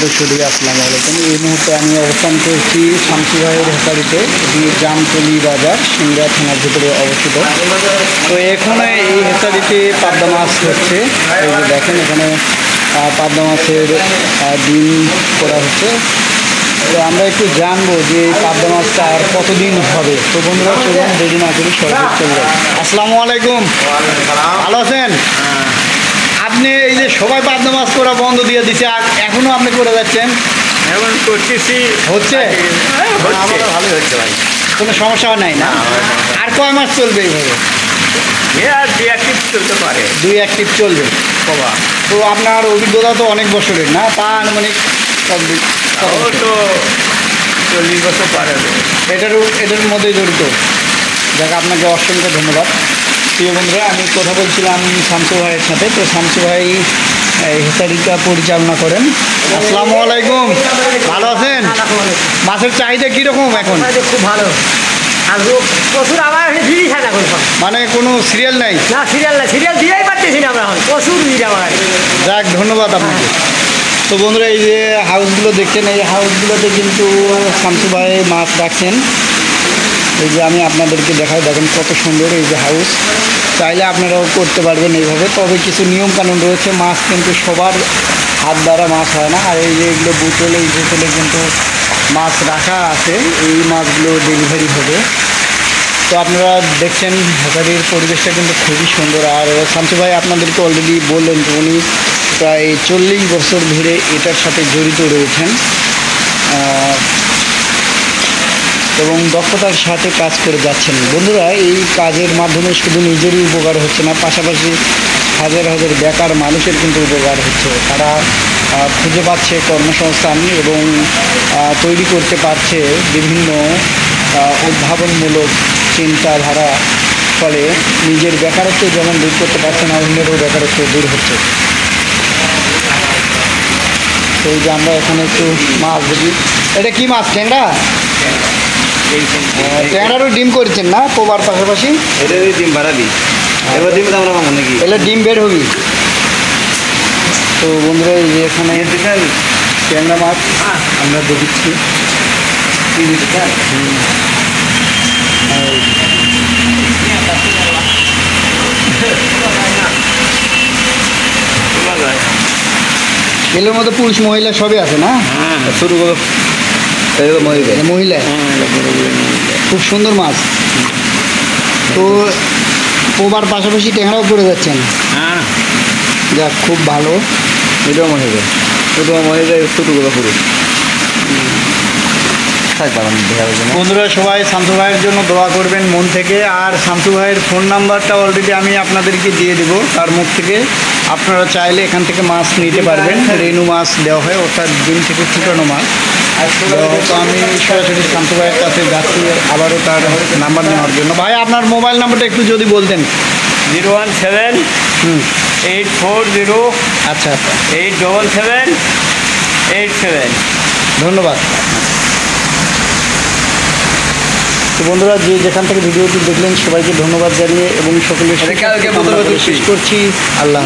দর্শক আসসালামু আলাইকুম। এই মুহূর্তে আমি অবস্থান করছি শামসু ভাইয়ের হেসারিতে, এটি জামতলী বাজার সিংড়া থানার ভিতরে অবস্থিত। তো এখানে এই হেসারিতে পাবদা মাছ হচ্ছে। এই যে দেখেন এখানে পাবদা মাছের ডিম করা হচ্ছে। তো আমরা একটু জানবো যে এই পাবদা মাছটা আর কতদিন হবে। তো বন্ধুরা চলুন দেরি না করি সরাসরি চলে যাই। আসসালামু আলাইকুম, ভালো আছেন? আপনি এই যে সবাই পাবদা মাছ করা বন্ধ দিয়ে দিচ্ছে, এখনো আপনি করে যাচ্ছেন? এখন করতেছি, হচ্ছে আমারও ভালোই হচ্ছে ভাই, কোনো সমস্যা নাই না? আর কয় মাস চলবে এইভাবে? এ আর দুই এক টিপ চলতে পারে, দুই এক টিপ চলবে বাবা। তো আপনার অভিজ্ঞতা তো অনেক বছরের না, তা আনুমানিক ও তো 40 বছর পারে। এটার মধ্যে জড়িত। যাক, আপনাকে অসংখ্য ধন্যবাদ। প্রিয় বন্ধুরা, আমি কথা বলছিলাম শামসু ভাইয়ের সাথে। তো শামসু ভাই হেসারিটা পরিচালনা করেন। আসসালামু আলাইকুম, ভালো আছেন? মাছের চাহিদা কীরকম এখন? খুব ভালো। আর প্রচুর আবার ভিড়ই খায় এখন সব, মানে কোনো সিরিয়াল নাই? না সিরিয়াল নাই, সিরিয়াল দিয়েই পারতেছি না আমরা এখন, প্রচুর ভিড় আমার। যাক, ধন্যবাদ আপনাকে। তো বন্ধুরা, এই যে হাউসগুলো দেখছেন, এই হাউসগুলোতে কিন্তু শামসু ভাই মাছ রাখছেন। এই যে আমি আপনাদেরকে দেখাই, দেখেন কত সুন্দর এই যে হাউস। চাইলে আপনারাও করতে পারবেন এইভাবে, তবে কিছু নিয়মকানুন রয়েছে। মাছ কিন্তু সবার হাত দ্বারা মাছ হয় না। আর এই যে এগুলো বোতলে, এই বোতলে কিন্তু মাছ রাখা আছে, এই মাছগুলো ডেলিভারি হবে। তো আপনারা দেখছেন হেসারির পরিবেশটা কিন্তু খুবই সুন্দর। আর শামসু ভাই আপনাদেরকে অলরেডি বললেন যে উনি প্রায় 40 বছর ধরে এটার সাথে জড়িত রয়েছেন এবং দক্ষতার সাথে কাজ করে যাচ্ছেন। বন্ধুরা, এই কাজের মাধ্যমে শুধু নিজেরই উপকার হচ্ছে না, পাশাপাশি হাজার হাজার বেকার মানুষের কিন্তু উপকার হচ্ছে। তারা খুঁজে পাচ্ছে কর্মসংস্থান এবং তৈরি করতে পারছে বিভিন্ন উদ্ভাবনমূলক চিন্তাধারা। ফলে নিজের বেকারত্ব যেমন দূর করতে পারছে না, অন্যেরও বেকারত্ব দূর হচ্ছে। তো এই যে আমরা এখানে একটু মাছ দেখি। এটা কি মাছ? ট্যাংরা? ট্যাংরারও ডিম করেছেন না পোবার পাশাপাশি? এটা ডিম বাড়াবি, এবার ডিম আমরা পাবো নাকি? এলে ডিম বের হবি। তো বন্ধুরা, এই যে এখানে ট্যাংরা মাছ আমরা দেখছি। এলের মধ্যে পুরুষ মহিলা সবই আছে না? শুরু করো মহিলা। খুব সুন্দর মাছ। তো পোবার পাশাপাশি ট্যাংরাও করে যাচ্ছেন? হ্যাঁ, যাক, খুব ভালো। এটাও মহিলা, ওটাও মহিলা, শুরু করো পুরো। বন্ধুরা, সবাই শামসু ভাইয়ের জন্য দোয়া করবেন মন থেকে। আর শামসু ভাইয়ের ফোন নাম্বারটা অলরেডি আমি আপনাদেরকে দিয়ে দেবো তার মুখ থেকে। আপনারা চাইলে এখান থেকে মাছ নিতে পারবেন। রেনু মাছ দেওয়া হয়, অর্থাৎ ডিম থেকে ফুটানো মাছ। তো আমি সরাসরি শামসু ভাইয়ের কাছে যাচ্ছি আবারও তার নাম্বার নেওয়ার জন্য। ভাই, আপনার মোবাইল নাম্বারটা একটু যদি বলতেন। 017 840 আচ্ছা আচ্ছা, 87787। ধন্যবাদ। তো বন্ধুরা, যে যেখান থেকে ভিডিওটি দেখলেন সবাইকে ধন্যবাদ জানিয়ে এবং সকলের শেষ করছি। আল্লাহ।